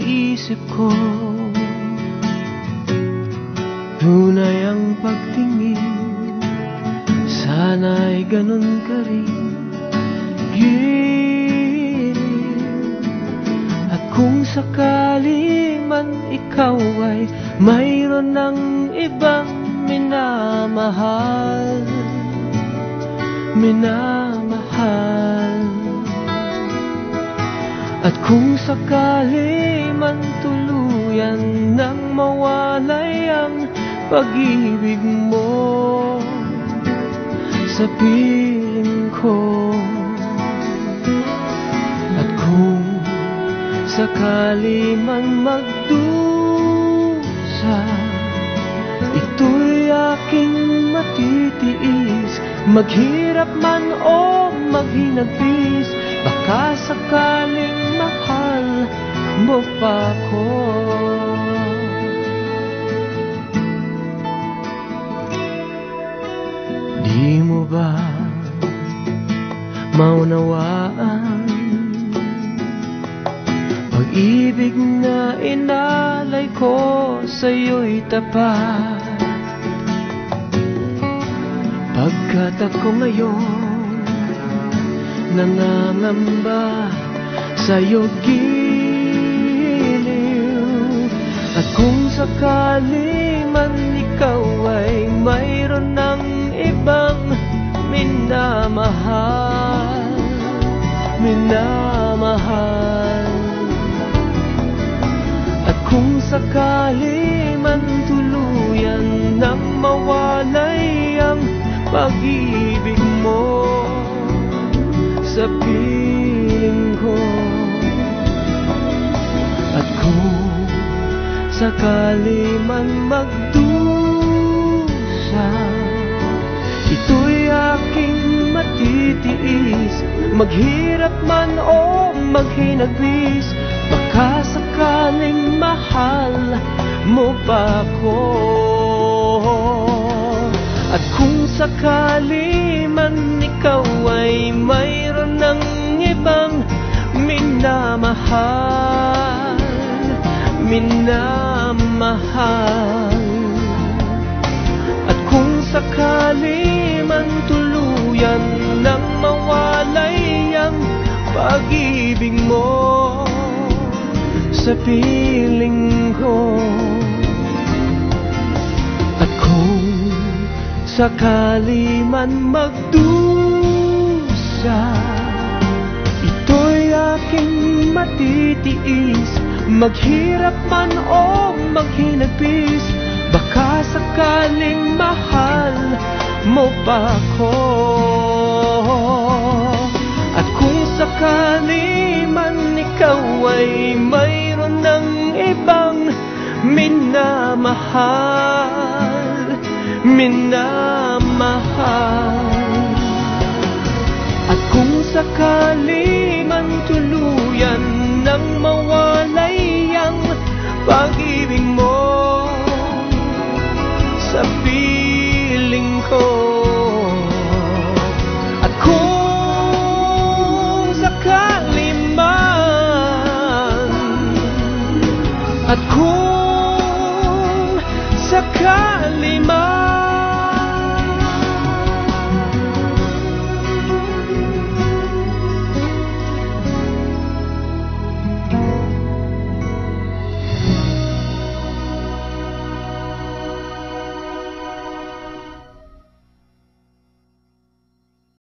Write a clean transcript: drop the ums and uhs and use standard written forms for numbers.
isip ko. Tunay ang pagtingin, sana'y ganun ka rin, giliw. At kung sakali man ikaw ay mayroon ng ibang minamahal, minamahal. At kung sakali man tuluyan nang mawalay ang pag-ibig mo sa piling ko, at kung sakali man magdusa, ito'y aking matitiis, maghirap man o maghinagpis, baka sakaling mahal mo pa ko. Di mo ba maunawaan pag-ibig na inalay ko sa'yo'y tapat? Pagkat ako ngayon nangangamba sa'yo, giliw. At kung sakali man ikaw ay mayroon ng ibang minamahal, minamahal. At kung sakali man tuluyan nang mawalay ang pag-ibig mo sa piling ko, at kung sakali man magdusa, ito'y aking matitiis, maghirap man o maghinagpis, baka sakaling mahal mo pa ko. At kung sakali man ikaw ay mayroon ng ibang minamahal, minamahal. At kung sakali man tuluyan nang mawalay ang pag-ibig mo sa piling ko, at kung sakali man magdusa, ito'y aking matitiis, maghirap man o maghinagpis, baka sakaling mahal mo pa ko. At kung sakali man ikaw ay mayroon ng ibang minamahal, minamahal. At kung sakali man